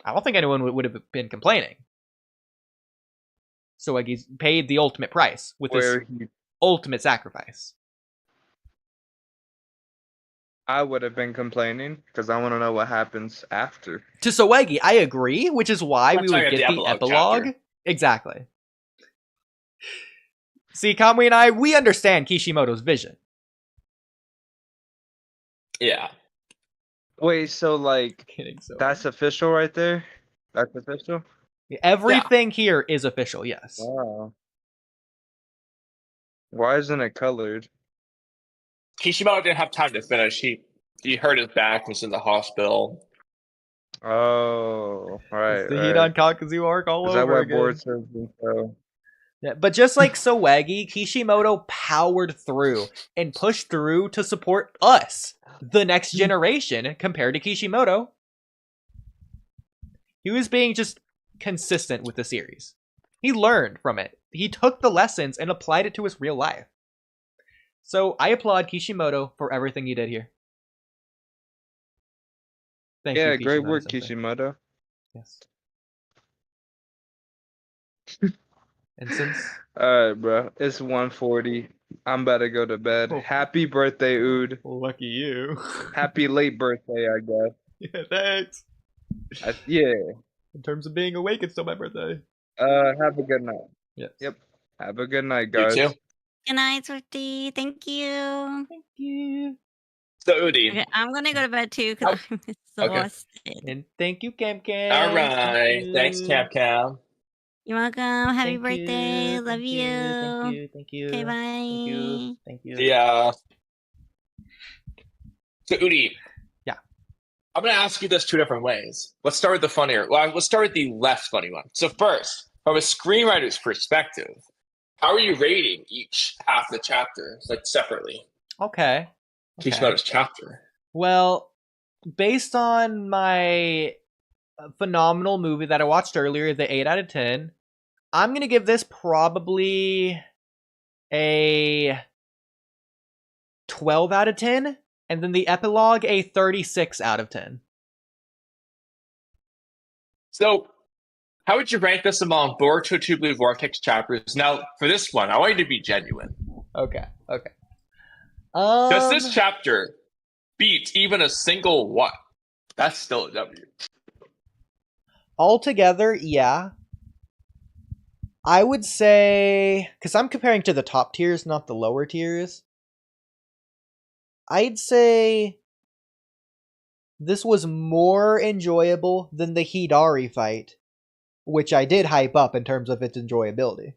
I don't think anyone would have been complaining. Soegi's paid the ultimate price with this ultimate sacrifice. I would have been complaining because I want to know what happens after. To Soegi, I agree, which is why we would get the epilogue. Chapter. Exactly. See, Kamui and I, we understand Kishimoto's vision. Yeah. Wait, so like, that's official right there? That's official? Everything here is official, yes. Wow. Why isn't it colored? Kishimoto didn't have time to finish. He hurt his back, was in the hospital. Oh, right. It's the heat on Kakuzu arc all over again. Boruto? Yeah, but just like Sawagi, Kishimoto powered through and pushed through to support us, the next generation, compared to Kishimoto. He was being just consistent with the series. He learned from it. He took the lessons and applied it to his real life. So I applaud Kishimoto for everything he did here. Thank you, great work, Kishimoto. Yes. And since... Alright, bro. It's 1:40. I'm about to go to bed. Oh. Happy birthday, Ood. Lucky you. Happy late birthday, I guess. Yeah, thanks. Yeah. In terms of being awake, it's still my birthday. Have a good night. Yes. Yep. Have a good night, guys. You too. Good night, Swifty. Thank you. Thank you. So, Oodie. Okay, I'm gonna go to bed too because I'm exhausted. And thank you, CAMCAM. All right. Thanks, CAMCAM. You're welcome. Happy birthday. Love you. Thank you. Thank you. Okay, bye. Thank you. Thank you. Yeah. So, Oodie. Yeah. I'm going to ask you this two different ways. Let's start with the funnier. Well, let's start with the less funny one. So, first, from a screenwriter's perspective, how are you rating each half of the chapter, like separately? Okay. Kishimoto's chapter. Well, based on my phenomenal movie that I watched earlier, the 8 out of 10, I'm going to give this probably a 12 out of 10, and then the epilogue a 36 out of 10. So, how would you rank this among Boruto Tubular Vortex chapters? Now, for this one, I want you to be genuine. Okay. Does this chapter beat even a single one? That's still a W. Altogether, yeah. I would say, because I'm comparing to the top tiers, not the lower tiers. I'd say this was more enjoyable than the Hidari fight, which I did hype up in terms of its enjoyability.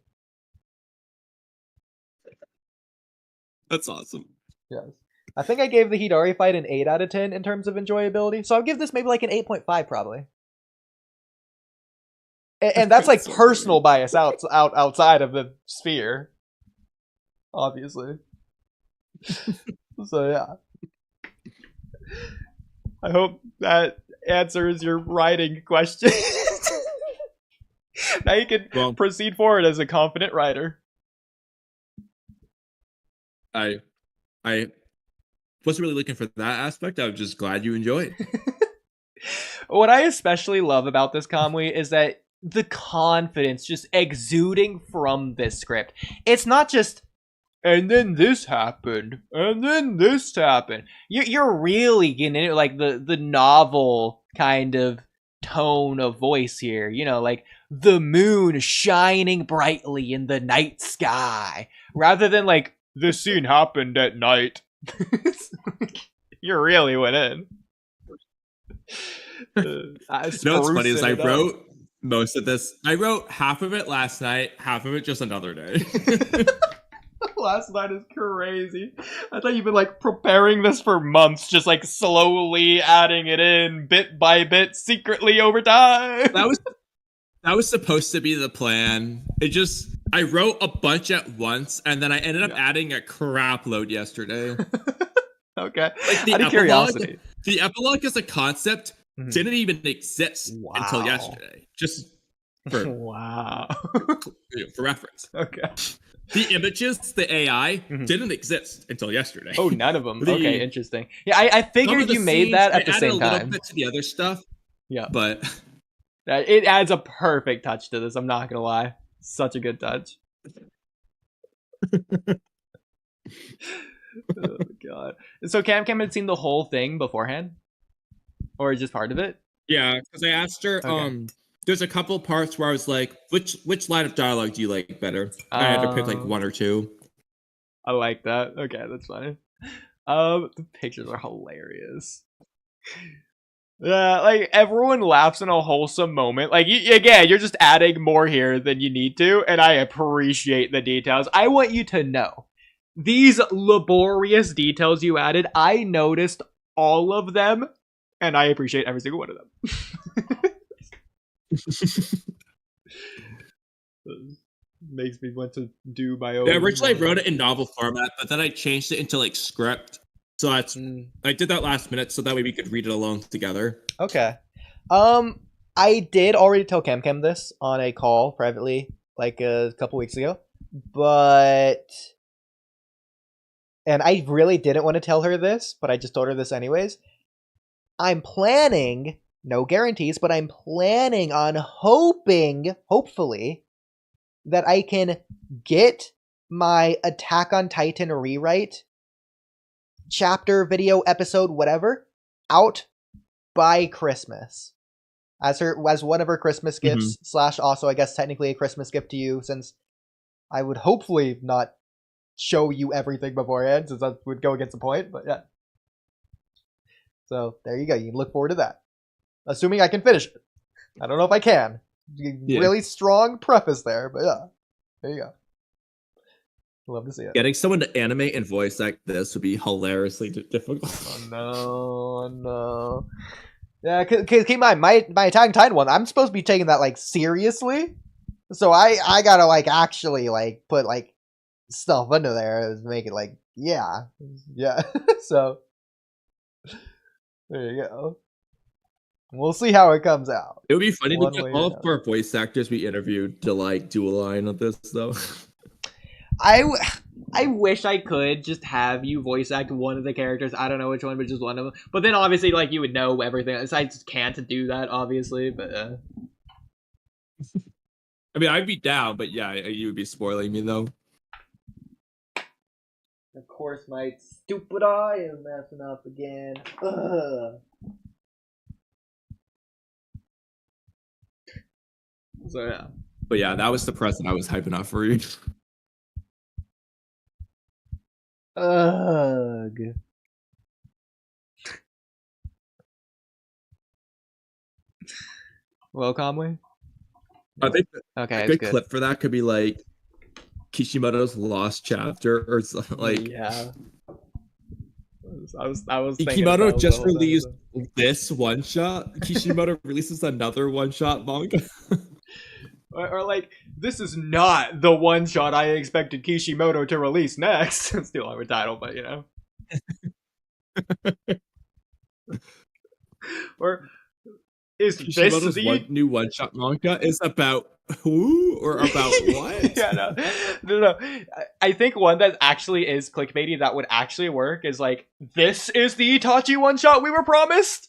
That's awesome. Yes. I think I gave the Hidari fight an 8 out of 10 in terms of enjoyability, so I'll give this maybe like an 8.5 probably. And that's like personal bias outside of the sphere, obviously. So yeah, I hope that answers your writing question. Now you can proceed forward as a confident writer. I wasn't really looking for that aspect. I was just glad you enjoyed. What I especially love about this Kamui is that the confidence just exuding from this script. It's not just, and then this happened, and then this happened. You're really getting into like the novel kind of tone of voice here. You know, like the moon shining brightly in the night sky, rather than like this scene happened at night. You really went in. What's funny is I wrote most of this. I wrote half of it last night, half of it just another day. Last night is crazy. I thought you've been like preparing this for months, just like slowly adding it in bit by bit, secretly over time. That was supposed to be the plan. I wrote a bunch at once, and then I ended up adding a crap load yesterday. Okay. Like out of curiosity. The epilogue as a concept didn't even exist until yesterday. Just for for reference. Okay. The images, the AI, didn't exist until yesterday. Oh, none of them. Okay, interesting. Yeah, I figured you made that at the same time. I added a little bit to the other stuff. Yeah. But it adds a perfect touch to this, I'm not gonna lie. Such a good touch. Oh god. So CAMCAM had seen the whole thing beforehand? Or just part of it? Yeah, because I asked her, there's a couple parts where I was like, which line of dialogue do you like better? I had to pick like one or two. I like that. Okay, that's fine. The pictures are hilarious. Yeah, like everyone laughs in a wholesome moment. Like again, you're just adding more here than you need to, and I appreciate the details. I want you to know these laborious details you added. I noticed all of them And I appreciate every single one of them. Makes me want to do my own. Yeah, originally I wrote it in novel format, but then I changed it into like script. So that's I did that last minute so that way we could read it along together. Okay. I did already tell CAMCAM this on a call privately like a couple weeks ago, and I really didn't want to tell her this, but I just told her this anyways. I'm planning, no guarantees, but I'm planning on hopefully, that I can get my Attack on Titan rewrite chapter, video, episode, whatever, out by Christmas. As one of her Christmas gifts, / also, I guess, technically a Christmas gift to you, since I would hopefully not show you everything beforehand, since that would go against the point, but yeah. So, there you go. You can look forward to that. Assuming I can finish it. I don't know if I can. Really strong preface there, but yeah. There you go. Love to see it. Getting someone to animate and voice act this would be hilariously difficult. Oh no. Yeah, cause keep in mind, my Attack on Titan one, I'm supposed to be taking that like seriously. So I gotta like actually like put like stuff under there to make it like yeah. So there you go. We'll see how it comes out. It would be funny to get all of our voice actors we interviewed to like do a line of this though. I wish I could just have you voice act one of the characters. I don't know which one, but just one of them. But then obviously, like, you would know everything. I just can't do that, obviously, but I mean, I'd be down, but yeah, you would be spoiling me, though. Of course, my stupid eye is messing up again. Ugh. So, yeah. But yeah, that was the present I was hyping up for you. Ugh. Well, Kamui? I think okay, a good clip for that could be like Kishimoto's lost chapter or something like. Yeah. I was Kishimoto just released this one shot. Kishimoto releases another one shot manga. Or like, this is not the one shot I expected Kishimoto to release next. Still our title, but you know. Or is Kishimoto's this the new one shot manga is about who or about what? Yeah, no. I think one that actually is clickbaity that would actually work is like, this is the Itachi one shot we were promised.